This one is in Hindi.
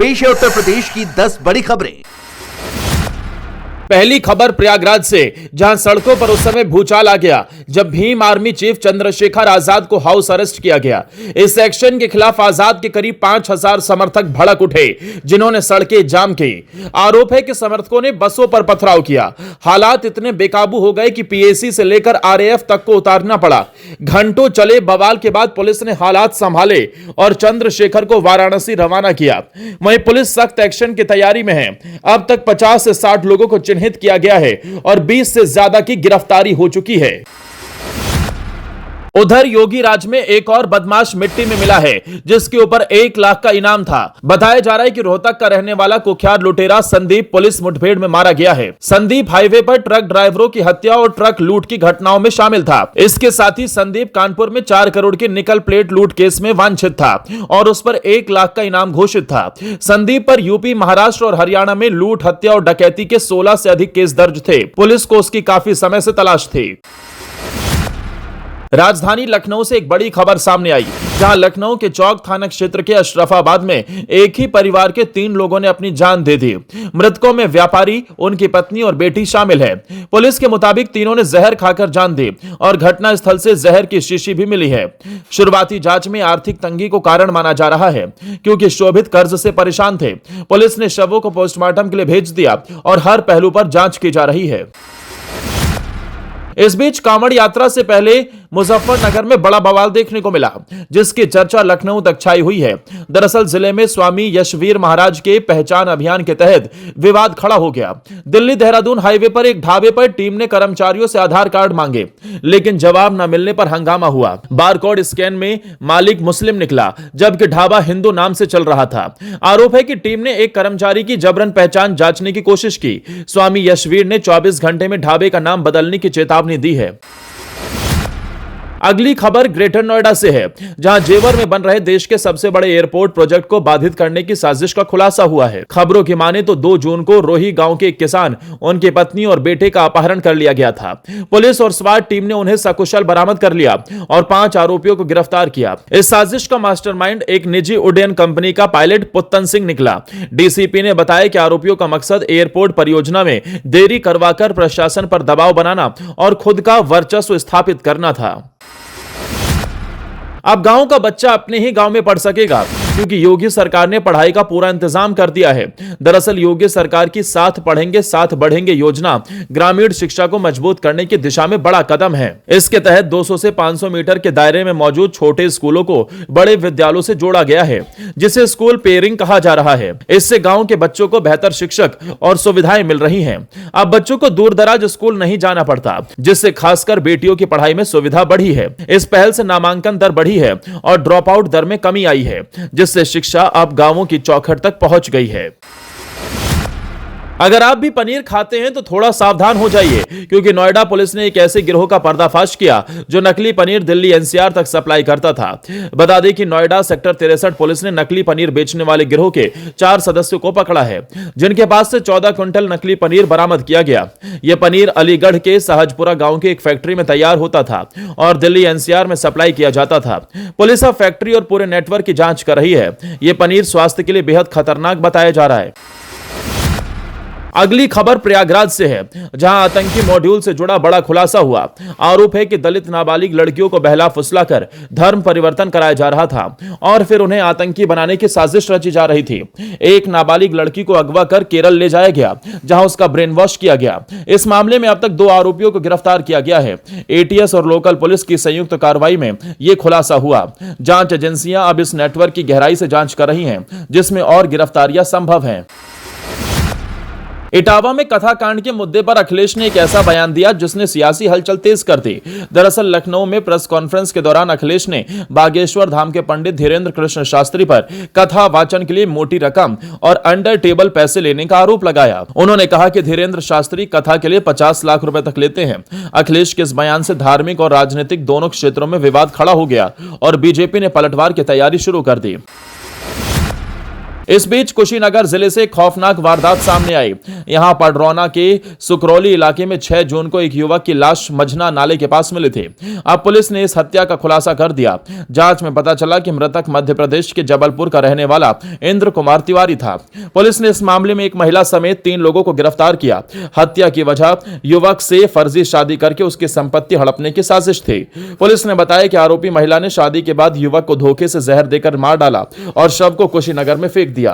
पेश है उत्तर प्रदेश की 10 बड़ी खबरें। पहली खबर प्रयागराज से, जहां सड़कों पर उस समय भूचाल आ गया जब भीम आर्मी चीफ चंद्रशेखर आजाद को हाउस अरेस्ट किया गया। इस एक्शन के खिलाफ आजाद के करीब 5000 समर्थक भड़क उठे, जिन्होंने सड़कें जाम की। आरोप है कि समर्थकों ने बसों पर पथराव किया। हालात इतने बेकाबू हो गए कि पीएसी से लेकर आरएएफ तक को उतारना पड़ा। घंटों चले बवाल के बाद पुलिस ने हालात संभाले और चंद्रशेखर को वाराणसी रवाना किया। वहीं पुलिस सख्त एक्शन की तैयारी में है। अब तक 50 से 60 लोगों को चिन्हित किया गया है और 20 से ज्यादा की गिरफ्तारी हो चुकी है। उधर योगी राज में एक और बदमाश मिट्टी में मिला है, जिसके ऊपर 1 लाख का इनाम था। बताया जा रहा है कि रोहतक का रहने वाला कुख्यात लुटेरा संदीप पुलिस मुठभेड़ में मारा गया है। संदीप हाईवे पर ट्रक ड्राइवरों की हत्या और ट्रक लूट की घटनाओं में शामिल था। इसके साथ ही संदीप कानपुर में 4 करोड़ के निकल प्लेट लूट केस में वांछित था और उस पर 1 लाख का इनाम घोषित था। संदीप पर यूपी, महाराष्ट्र और हरियाणा में लूट, हत्या और डकैती के 16 से अधिक केस दर्ज थे। पुलिस को उसकी काफी समय से तलाश थी। राजधानी लखनऊ से एक बड़ी खबर सामने आई, जहां लखनऊ के चौक थाना क्षेत्र के अशरफाबाद में एक ही परिवार के 3 लोगों ने अपनी जान दे दी। मृतकों में व्यापारी, उनकी पत्नी और बेटी शामिल है। पुलिस के मुताबिक तीनों ने जहर खाकर जान दी और घटनास्थल से जहर की शीशी भी मिली है। शुरुआती जांच में आर्थिक तंगी को कारण माना जा रहा है, क्योंकि शोभित कर्ज से परेशान थे। पुलिस ने शवों को पोस्टमार्टम के लिए भेज दिया और हर पहलू पर जांच की जा रही है। इस बीच कांवड़ यात्रा से पहले मुजफ्फरनगर में बड़ा बवाल देखने को मिला, जिसकी चर्चा लखनऊ तक छाई हुई है। दरअसल जिले में स्वामी यशवीर महाराज के पहचान अभियान के तहत विवाद खड़ा हो गया। दिल्ली देहरादून हाईवे पर एक ढाबे पर टीम ने कर्मचारियों से आधार कार्ड मांगे, लेकिन जवाब न मिलने पर हंगामा हुआ। बारकोड स्कैन में मालिक मुस्लिम निकला, जबकि ढाबा हिंदू नाम से चल रहा था। आरोप है कि टीम ने एक कर्मचारी की जबरन पहचान जांचने की कोशिश की। स्वामी यशवीर ने 24 घंटे में ढाबे का नाम बदलने की चेतावनी दी है। अगली खबर ग्रेटर नोएडा से है, जहां जेवर में बन रहे देश के सबसे बड़े एयरपोर्ट प्रोजेक्ट को बाधित करने की साजिश का खुलासा हुआ है। खबरों की माने तो 2 जून को रोही गांव के एक किसान, उनकी पत्नी और बेटे का अपहरण कर लिया गया था। पुलिस और स्वाट टीम ने उन्हें सकुशल बरामद कर लिया और 5 आरोपियों को गिरफ्तार किया। इस साजिश का मास्टरमाइंड एक निजी उड्डयन कंपनी का पायलट पुत्तन सिंह निकला। डीसीपी ने बताया कि आरोपियों का मकसद एयरपोर्ट परियोजना में देरी करवाकर प्रशासन पर दबाव बनाना और खुद का वर्चस्व स्थापित करना था। अब गांव का बच्चा अपने ही गांव में पढ़ सकेगा, क्योंकि योगी सरकार ने पढ़ाई का पूरा इंतजाम कर दिया है। दरअसल योगी सरकार की साथ पढ़ेंगे साथ बढ़ेंगे योजना ग्रामीण शिक्षा को मजबूत करने की दिशा में बड़ा कदम है। इसके तहत 200 से 500 मीटर के दायरे में मौजूद छोटे स्कूलों को बड़े विद्यालयों से जोड़ा गया है, जिसे स्कूल पेयरिंग कहा जा रहा है। इससे गाँव के बच्चों को बेहतर शिक्षक और सुविधाएं मिल रही है। अब बच्चों को दूर दराज स्कूल नहीं जाना पड़ता, जिससे खासकर बेटियों की पढ़ाई में सुविधा बढ़ी है। इस पहल से नामांकन दर बढ़ी है और ड्रॉप आउट दर में कमी आई है, जिससे शिक्षा अब गांवों की चौखट तक पहुंच गई है। अगर आप भी पनीर खाते हैं तो थोड़ा सावधान हो जाइए, क्योंकि नोएडा पुलिस ने एक ऐसे गिरोह का पर्दाफाश किया जो नकली पनीर दिल्ली एनसीआर तक सप्लाई करता था। बता दें कि नोएडा सेक्टर 63 पुलिस ने नकली पनीर बेचने वाले गिरोह के 4 सदस्यों को पकड़ा है, जिनके पास से 14 क्विंटल नकली पनीर बरामद किया गया। यह पनीर अलीगढ़ के सहजपुरा गांव की एक फैक्ट्री में तैयार होता था और दिल्ली एनसीआर में सप्लाई किया जाता था। पुलिस अब फैक्ट्री और पूरे नेटवर्क की जांच कर रही है। यह पनीर स्वास्थ्य के लिए बेहद खतरनाक बताया जा रहा है। अगली खबर प्रयागराज से है, जहां आतंकी मॉड्यूल से जुड़ा बड़ा खुलासा हुआ। आरोप है कि दलित नाबालिग लड़कियों को बहला फुसलाकर धर्म परिवर्तन कराया जा रहा था और फिर उन्हें आतंकी बनाने की साजिश रची जा रही थी। एक नाबालिग लड़की को अगवा कर केरल ले जाया गया, जहां उसका ब्रेन वॉश किया गया। इस मामले में अब तक 2 आरोपियों को गिरफ्तार किया गया है। एटीएस और लोकल पुलिस की संयुक्त कार्रवाई में यह खुलासा हुआ। जांच एजेंसियां अब इस नेटवर्क की गहराई से जांच कर रही हैं, जिसमें और गिरफ्तारियां संभव हैं। इटावा में कथा कांड के मुद्दे पर अखिलेश ने एक ऐसा बयान दिया जिसने सियासी हलचल तेज कर दी। दरअसल लखनऊ में प्रेस कॉन्फ्रेंस के दौरान अखिलेश ने बागेश्वर धाम के पंडित धीरेन्द्र कृष्ण शास्त्री पर कथा वाचन के लिए मोटी रकम और अंडर टेबल पैसे लेने का आरोप लगाया। उन्होंने कहा कि धीरेन्द्र शास्त्री कथा के लिए 50 लाख रुपए तक लेते हैं। अखिलेश के इस बयान से धार्मिक और राजनीतिक दोनों क्षेत्रों में विवाद खड़ा हो गया और बीजेपी ने पलटवार की तैयारी शुरू कर दी। इस बीच कुशीनगर जिले से खौफनाक वारदात सामने आई। यहां पडरौना के सुकरौली इलाके में 6 जून को एक युवक की लाश मझना नाले के पास मिली थी। अब पुलिस ने इस हत्या का खुलासा कर दिया। जांच में पता चला कि मृतक मध्य प्रदेश के जबलपुर का रहने वाला इंद्र कुमार तिवारी था। पुलिस ने इस मामले में एक महिला समेत 3 लोगों को गिरफ्तार किया। हत्या की वजह युवक से फर्जी शादी करके उसकी संपत्ति हड़पने की साजिश थी। पुलिस ने बताया कि आरोपी महिला ने शादी के बाद युवक को धोखे से जहर देकर मार डाला और शव को कुशीनगर में फेंक दिया।